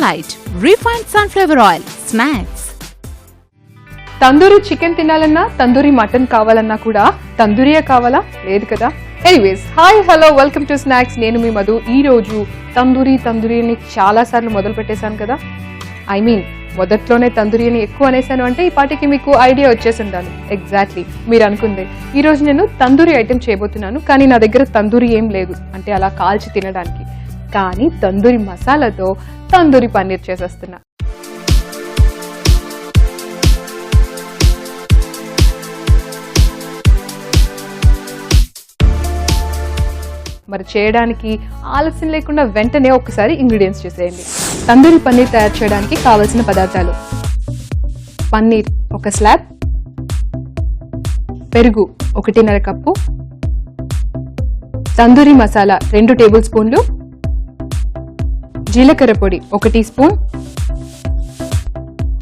Sunlight Refined Sunflower Oil Snacks. Tandoori chicken తినాలన్నా tandoori mutton కావాలన్నా కూడా తందూరియే కావాలా? లేదు కదా. Anyways, hi hello, welcome to snacks. నేను మీ మధు. ఈ రోజు తందూరిని చాలా సార్లు మొదలు పెట్టేశాను కదా. మొదట్లోనే తందూరిని ఎక్కువ అనేసాను అంటే ఈ పాటికి మీకు ఐడియా వచ్చేసి ఉండాలి. ఎగ్జాక్ట్లీ మీరు అనుకుందే. ఈ రోజు నేను తందూరి ఐటెం చేయబోతున్నాను. కానీ నా దగ్గర తందూరి ఏం లేదు, అంటే అలా కాల్చి తినడానికి. కానీ తందూరి మసాలాతో తందూరి పన్నీర్ చేసేస్తున్నా. మరి చేయడానికి ఆలస్యం లేకుండా వెంటనే ఒకసారి ఇంగ్రీడియంట్స్ చూసేయండి. తందూరి పన్నీర్ తయారు చేయడానికి కావలసిన పదార్థాలు: పన్నీర్ 1 స్లాబ్, పెరుగు 1.5 కప్పు, తందూరి మసాలా 2 టేబుల్ స్పూన్లు, జీలకర్ర పొడి 1 tea spoon,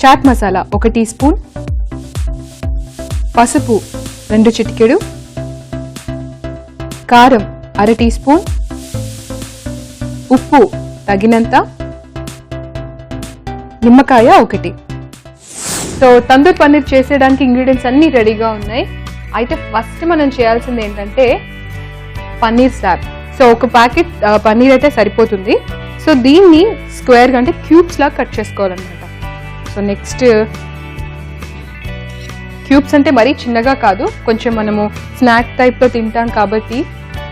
chaat masala 1 tea spoon, పసుపు 2 చిటికెడు, కారం 1/2 టీ స్పూన్, ఉప్పు తగినంత, నిమ్మకాయ 1. సో తందూరి పన్నీర్ చేసేయడానికి ఇంగ్రీడియంట్స్ అన్నీ రెడీగా ఉన్నాయి. అయితే ఫస్ట్ మనం చేయాల్సింది ఏంటంటే paneer slab. So 1 packet paneer అయితే సరిపోతుంది. సో దీన్ని స్క్వేర్గా అంటే క్యూబ్స్ లాగా కట్ చేసుకోవాలన్నమాట. సో నెక్స్ట్ క్యూబ్స్ అంటే మరీ చిన్నగా కాదు, కొంచెం మనము స్నాక్ టైప్లో తింటాం కాబట్టి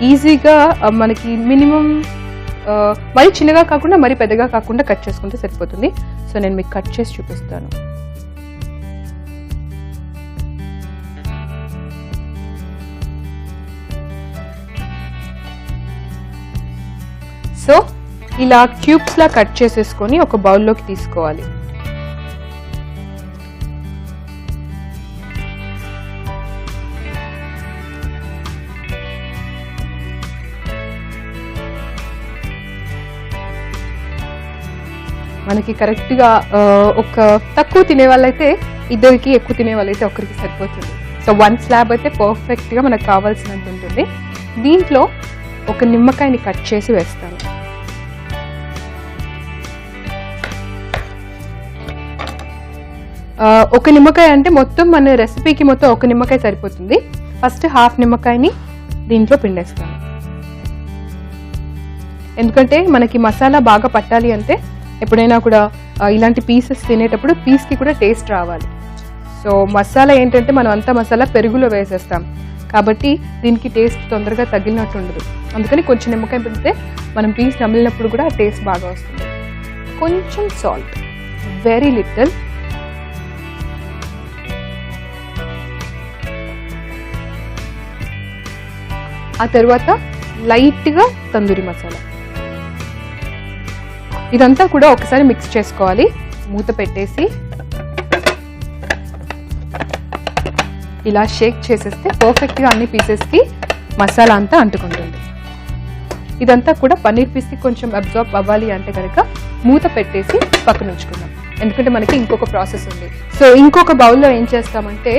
ఈజీగా మనకి మినిమం మరీ చిన్నగా కాకుండా మరీ పెద్దగా కాకుండా కట్ చేసుకుంటే సరిపోతుంది. సో నేను మీకు కట్ చేసి చూపిస్తాను. సో ఇలా క్యూబ్స్ లా కట్ చేసేసుకొని ఒక బౌల్లోకి తీసుకోవాలి. మనకి కరెక్ట్గా ఒక తక్కువ తినే వాళ్ళైతే ఇద్దరికి, ఎక్కువ తినే వాళ్ళైతే ఒకరికి సరిపోతుంది. సో 1 స్లాబ్ అయితే పర్ఫెక్ట్గా మనకు కావాల్సినంత ఉంటుంది. దీంట్లో 1 నిమ్మకాయని కట్ చేసి వేస్తాను. ఒక నిమ్మకాయ అంటే మొత్తం మన రెసిపీకి మొత్తం 1 నిమ్మకాయ సరిపోతుంది. ఫస్ట్ హాఫ్ నిమ్మకాయని దీంట్లో పిండేస్తాను. ఎందుకంటే మనకి మసాలా బాగా పట్టాలి అంటే ఎప్పుడైనా కూడా ఇలాంటి పీసెస్ తినేటప్పుడు పీస్కి కూడా టేస్ట్ రావాలి. సో మసాలా ఏంటంటే మనం అంతా మసాలా పెరుగులో వేసేస్తాం కాబట్టి దీనికి టేస్ట్ తొందరగా తగిలినట్టు ఉండదు. అందుకని కొంచెం నిమ్మకాయ పెడితే మనం పీస్ నమిలినప్పుడు కూడా ఆ టేస్ట్ బాగా వస్తుంది. కొంచెం సాల్ట్, వెరీ లిటిల్. ఆ తర్వాత లైట్గా తందూరి మసాలా. ఇదంతా కూడా ఒకసారి మిక్స్ చేసుకోవాలి. మూత పెట్టేసి ఇలా షేక్ చేసేస్తే పర్ఫెక్ట్గా అన్ని పీసెస్కి మసాలా అంతా అంటుకుంటుంది. ఇదంతా కూడా పన్నీర్ పీస్కి కొంచెం అబ్జార్బ్ అవ్వాలి అంటే కనుక మూత పెట్టేసి పక్కన ఉంచుకుందాం. ఎందుకంటే మనకి ఇంకొక ప్రాసెస్ ఉంది. సో ఇంకొక బౌల్లో ఏం చేస్తామంటే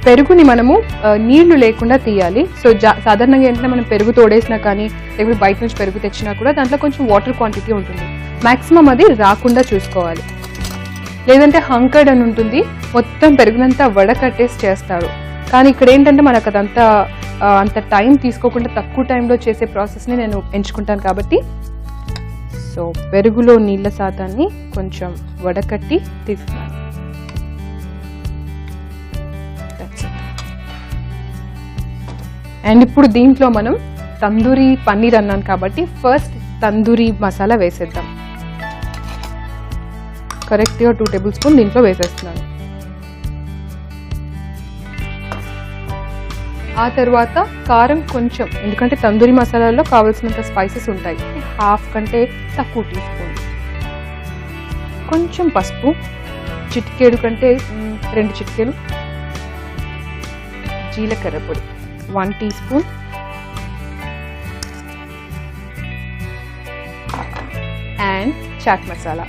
పెరుగుని మనము నీళ్లు లేకుండా తీయాలి. సో సాధారణంగా ఏంటంటే మనం పెరుగు తోడేసినా కానీ లేకపోతే బయట నుంచి పెరుగు తెచ్చినా కూడా దాంట్లో కొంచెం వాటర్ క్వాంటిటీ ఉంటుంది. మ్యాక్సిమం అది రాకుండా చూసుకోవాలి. లేదంటే హంకర్డ్ అని ఉంటుంది, మొత్తం పెరుగునంతా వడకట్టేసి చేస్తారు. కానీ ఇక్కడ ఏంటంటే మనకు అదంతా అంత టైం తీసుకోకుండా తక్కువ టైంలో చేసే ప్రాసెస్ని నేను ఎంచుకుంటాను కాబట్టి సో పెరుగులో నీళ్ళ శాతాన్ని కొంచెం వడకట్టి తీస్తున్నాను. అండ్ ఇప్పుడు దీంట్లో మనం తందూరి పన్నీర్ అన్నాను కాబట్టి ఫస్ట్ తందూరి మసాలా వేసేద్దాం. కరెక్ట్గా 2 టేబుల్ స్పూన్ దీంట్లో వేసేస్తున్నాను. ఆ తర్వాత కారం కొంచెం, ఎందుకంటే తందూరి మసాలాలో కావాల్సినంత స్పైసెస్ ఉంటాయి. హాఫ్ కంటే తక్కువ టీ స్పూన్. కొంచెం పసుపు, చిటికెడు కంటే 2 చిటికెలు. జీలకర్ర పొడి 1 tea spoon, and chaat masala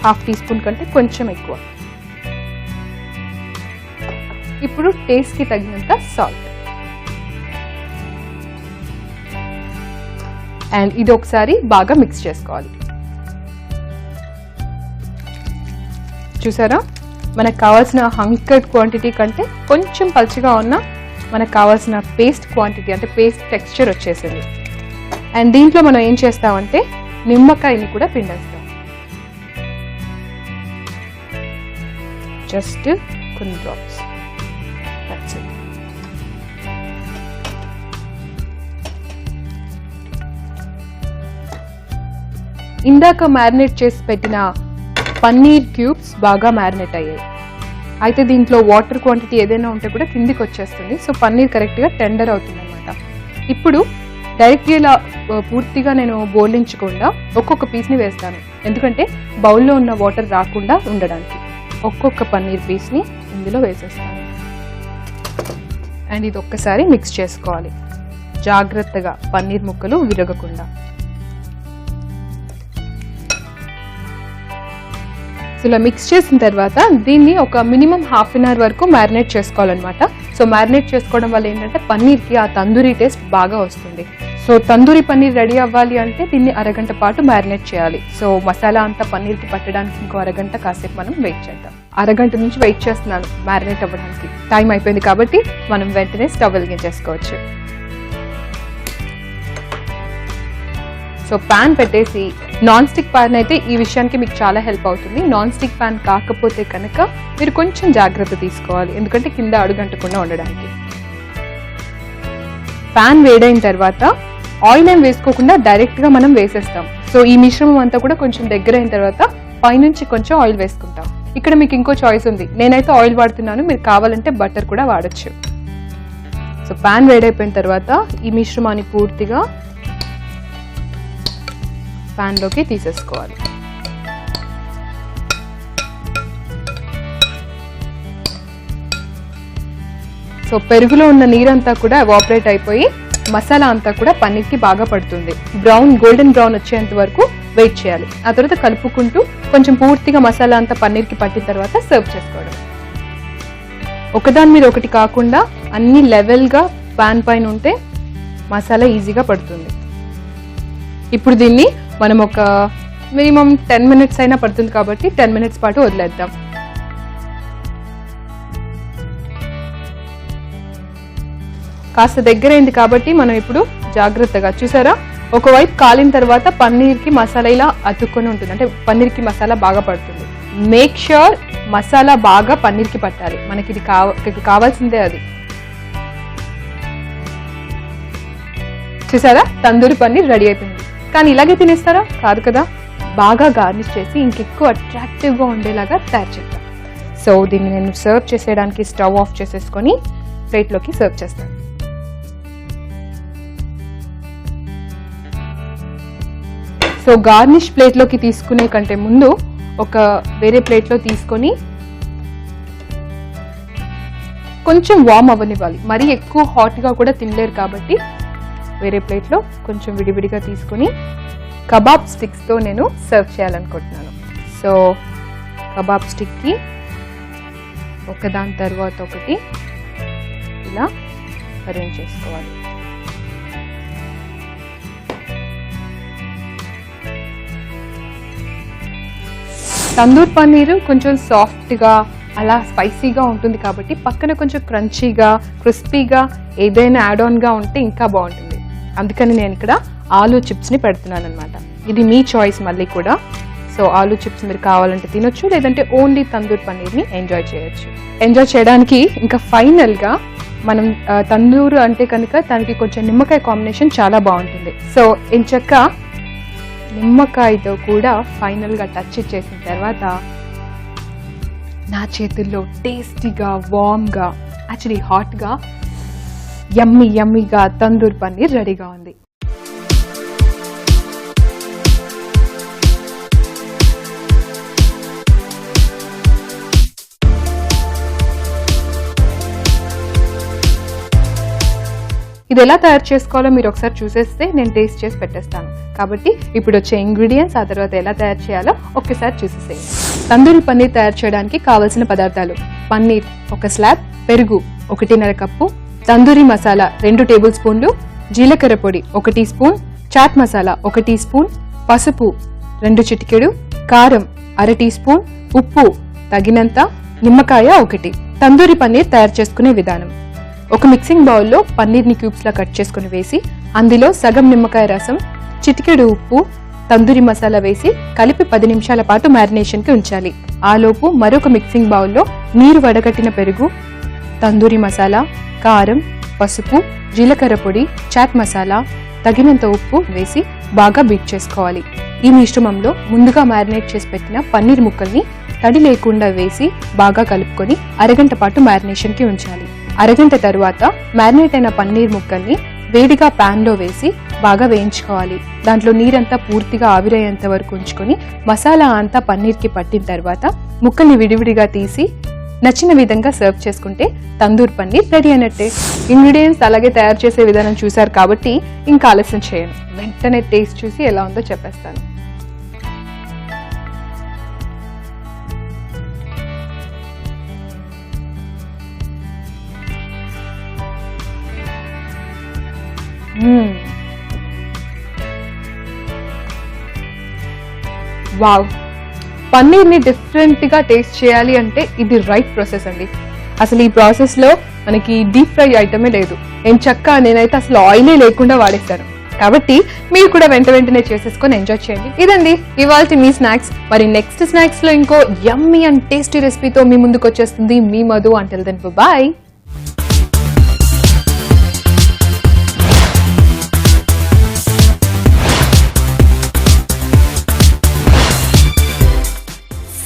1/2 tea spoon కంటే కొంచెం ఎక్కువ. ఇప్పుడు టేస్ట్కి తగినంత సాల్ట్. అండ్ ఇది ఒకసారి బాగా మిక్స్ చేసుకోవాలి. చూసారా, మనకు కావాల్సిన హంకర్డ్ క్వాంటిటీ కంటే కొంచెం పలుచగా ఉన్న మనకు కావాల్సిన పేస్ట్ క్వాంటిటీ అంటే పేస్ట్ టెక్స్చర్ వచ్చేసింది. అండ్ దీంట్లో మనం ఏం చేస్తామంటే నిమ్మకాయని కూడా పిండేస్తాం. జస్ట్ కొన్ని డ్రాప్స్. ఇందాక మ్యారినేట్ చేసి పెట్టిన పన్నీర్ క్యూబ్స్ బాగా మ్యారినేట్ అయ్యాయి. అయితే దీంట్లో వాటర్ క్వాంటిటీ ఏదైనా ఉంటే కూడా కిందికి వచ్చేస్తుంది. సో పన్నీర్ కరెక్ట్గా టెండర్ అవుతుంది అనమాట. ఇప్పుడు డైరెక్ట్గా ఇలా పూర్తిగా నేను బోర్లించకుండా ఒక్కొక్క పీస్ని వేస్తాను, ఎందుకంటే బౌల్లో ఉన్న వాటర్ రాకుండా ఉండడానికి. ఒక్కొక్క పన్నీర్ పీస్ని ఇందులో వేసేస్తాను. అండ్ ఇది ఒక్కసారి మిక్స్ చేసుకోవాలి జాగ్రత్తగా, పన్నీర్ ముక్కలు విరగకుండా. ఇలా మిక్స్ చేసిన తర్వాత దీన్ని ఒక మినిమం హాఫ్ అన్ అవర్ వరకు మ్యారినేట్ చేసుకోవాలన్నమాట. సో మ్యారినేట్ చేసుకోవడం వల్ల ఏంటంటే పన్నీర్కి ఆ తందూరి టేస్ట్ బాగా వస్తుంది. సో తందూరి పన్నీర్ రెడీ అవ్వాలి అంటే దీన్ని అరగంట పాటు మ్యారినేట్ చేయాలి. సో మసాలా అంతా పన్నీర్కి పట్టడానికి ఇంకో అరగంట కాసేపు మనం వెయిట్ చేద్దాం. అరగంట నుంచి వెయిట్ చేస్తున్నాను మ్యారినేట్ అవ్వడానికి. టైం అయిపోయింది కాబట్టి మనం వెంటనే స్టవ్ వెలిగించేసుకోవచ్చు. సో ప్యాన్ పెట్టేసి, నాన్ స్టిక్ ప్యాన్ అయితే ఈ విషయానికి మీకు చాలా హెల్ప్ అవుతుంది. నాన్ స్టిక్ ప్యాన్ కాకపోతే కనుక మీరు కొంచెం జాగ్రత్త తీసుకోవాలి, ఎందుకంటే కింద అడుగంటకుండా ఉండడానికి. ప్యాన్ వేడైన తర్వాత ఆయిల్ ఏం వేసుకోకుండా డైరెక్ట్గా మనం వేసేస్తాం. సో ఈ మిశ్రమం అంతా కూడా కొంచెం దగ్గర అయిన తర్వాత పైనుంచి కొంచెం ఆయిల్ వేసుకుంటాం. ఇక్కడ మీకు ఇంకో చాయిస్ ఉంది, నేనైతే ఆయిల్ వాడుతున్నాను, మీరు కావాలంటే బటర్ కూడా వాడచ్చు. సో ప్యాన్ వేడైపోయిన తర్వాత ఈ మిశ్రమాన్ని పూర్తిగా ప్యాన్లోకి తీసేసుకోవాలి. సో పెరుగులో ఉన్న నీరంతా కూడా ఎవాపరేట్ అయిపోయి మసాలా అంతా కూడా పన్నీర్కి బాగా పడుతుంది. గోల్డెన్ బ్రౌన్ వచ్చేంత వరకు వెయిట్ చేయాలి. ఆ తర్వాత కలుపుకుంటూ కొంచెం పూర్తిగా మసాలా అంతా పన్నీర్కి పట్టిన తర్వాత సర్వ్ చేసుకోవడం. ఒకదాని మీద ఒకటి కాకుండా అన్ని లెవెల్గా ప్యాన్ పైన ఉంటే మసాలా ఈజీగా పడుతుంది. ఇప్పుడు దీన్ని మనం ఒక మినిమం 10 minutes అయినా పడుతుంది కాబట్టి 10 minutes పాటు వదిలేద్దాం. కాస్త దగ్గరైంది కాబట్టి మనం ఇప్పుడు జాగ్రత్తగా, చూసారా, ఒకవైపు కాలిన తర్వాత పన్నీర్కి మసాలా ఇలా అతుక్కొని ఉంటుంది, అంటే పన్నీర్కి మసాలా బాగా పడుతుంది. మేక్ ష్యూర్ మసాలా బాగా పన్నీర్కి పట్టాలి, మనకి ఇది కావాల్సిందే అది. చూసారా, తందూరి పన్నీర్ రెడీ అయిపోయింది. కానీ ఇలాగే తినేస్తారా? కాదు కదా, బాగా గార్నిష్ చేసి ఇంకెక్కువ అట్రాక్టివ్గా ఉండేలాగా తయారు చేద్దాం. సో దీన్ని నేను సర్వ్ చేసేయడానికి స్టవ్ ఆఫ్ చేసేసుకొని ప్లేట్లోకి సర్వ్ చేస్తాను. సో గార్నిష్ ప్లేట్లోకి తీసుకునే కంటే ముందు ఒక వేరే ప్లేట్లో తీసుకొని కొంచెం వార్మ్ అవ్వనివ్వాలి. మరీ ఎక్కువ హాట్గా కూడా తినలేరు కాబట్టి వేరే ప్లేట్లో కొంచెం విడివిడిగా తీసుకొని కబాబ్ స్టిక్స్తో నేను సర్వ్ చేయాలనుకుంటున్నాను. సో కబాబ్ స్టిక్కి ఒకదాని తర్వాత ఒకటి ఇలా అరేంజ్ చేసుకోవాలి. తందూర్ పన్నీరు కొంచెం సాఫ్ట్గా అలా స్పైసీగా ఉంటుంది కాబట్టి పక్కన కొంచెం క్రంచీగా క్రిస్పీగా ఏదైనా యాడ్ ఆన్గా ఉంటే ఇంకా బాగుంటుంది. అందుకని నేను ఇక్కడ ఆలూ చిప్స్ని పెడుతున్నాను అనమాట. ఇది మీ చాయిస్ మళ్ళీ కూడా. సో ఆలూ చిప్స్ మీరు కావాలంటే తినొచ్చు, లేదంటే ఓన్లీ తందూర్ పన్నీర్ని ఎంజాయ్ చేయొచ్చు. ఎంజాయ్ చేయడానికి ఇంకా ఫైనల్గా మనం తందూరు అంటే కనుక దానికి కొంచెం నిమ్మకాయ కాంబినేషన్ చాలా బాగుంటుంది. సో ఎంచక్క నిమ్మకాయతో కూడా ఫైనల్గా టచ్ ఇచ్చేసిన తర్వాత నా చేతుల్లో టేస్టీగా, వామ్గా, యాక్చువల్లీ హాట్గా, యమ్మీగా తందూర్ పన్నీర్ రెడీగా ఉంది. ఇది ఎలా తయారు చేసుకోవాలో మీరు ఒకసారి చూసేస్తే నేను టేస్ట్ చేసి పెట్టేస్తాను. కాబట్టి ఇప్పుడు వచ్చే ఇంగ్రీడియంట్స్, ఆ తర్వాత ఎలా తయారు చేయాలో ఒక్కసారి చూసేసేయండి. తందూరి పన్నీర్ తయారు చేయడానికి కావలసిన పదార్థాలు: పన్నీర్ 1 స్లాబ్, పెరుగు 1.5 కప్పు, తందూరి మసాలా 2 టేబుల్ స్పూన్లు, జీలకర్ర పొడి 1 tea spoon, chaat masala 1 tea spoon, పసుపు 2 చిటికెడు, కారం 1/2 టీ స్పూన్, ఉప్పు తగినంత నిమ్మకాయ 1. తందూరి పన్నీర్ తయారు చేసుకునే విధానం. ఒక మిక్సింగ్ బౌల్లో పన్నీర్ని క్యూబ్స్లా కట్ చేసుకుని వేసి అందులో సగం నిమ్మకాయ రసం, చిటికెడు ఉప్పు, తందూరి మసాలా వేసి కలిపి 10 నిమిషాల పాటు మ్యారినేషన్కి ఉంచాలి. ఆలోపు మరొక మిక్సింగ్ బౌల్లో నీరు వడగట్టిన పెరుగు, తందూరి మసాలా, కారం, పసుపు, జీలకర్ర పొడి, చాట్ మసాలా, తగినంత ఉప్పు వేసి బాగా బీట్ చేసుకోవాలి. ఈ మిశ్రమంలో ముందుగా మ్యారినేట్ చేసి పెట్టిన పన్నీర్ ముక్కల్ని తడి లేకుండా వేసి బాగా కలుపుకొని అరగంట పాటు మ్యారినేషన్కి ఉంచాలి. అరగంట తర్వాత మ్యారినేట్ అయిన పన్నీర్ ముక్కల్ని వేడిగా ప్యాన్లో వేసి బాగా వేయించుకోవాలి. దాంట్లో నీరంతా పూర్తిగా ఆవిరయ్యేంత వరకు ఉంచుకొని మసాలా అంతా పన్నీర్కి పట్టిన తర్వాత ముక్కల్ని విడివిడిగా తీసి నచ్చిన విధంగా సర్వ్ చేసుకుంటే తందూర్ పన్నీర్ రెడీ అయినట్టే. ఇంగ్రీడియంట్స్ అలాగే తయారు చేసే విధానం చూసారు కాబట్టి ఇంకా ఆలస్యం చేయను, వెంటనే టేస్ట్ చూసి ఎలా ఉందో చెప్పేస్తాను. వావ్, పన్నీర్ని డిఫరెంట్గా టేస్ట్ చేయాలి అంటే ఇది రైట్ ప్రాసెస్ అండి. అసలు ఈ ప్రాసెస్లో మనకి డీప్ ఫ్రై ఐటమే లేదు. నేనైతే అసలు ఆయిలే లేకుండా వాడేస్తాను. కాబట్టి మీరు కూడా వెంటనే చేసేసుకొని ఎంజాయ్ చేయండి. ఇదండి ఇవాల్టి మీ స్నాక్స్. మరి నెక్స్ట్ స్నాక్స్లో ఇంకో యమ్మీ అండ్ టేస్టీ రెసిపీతో మీ ముందుకు వచ్చేస్తుంది మీ Madhu. Until then bye.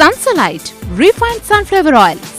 Sunsolite Refined Sunflower Oil.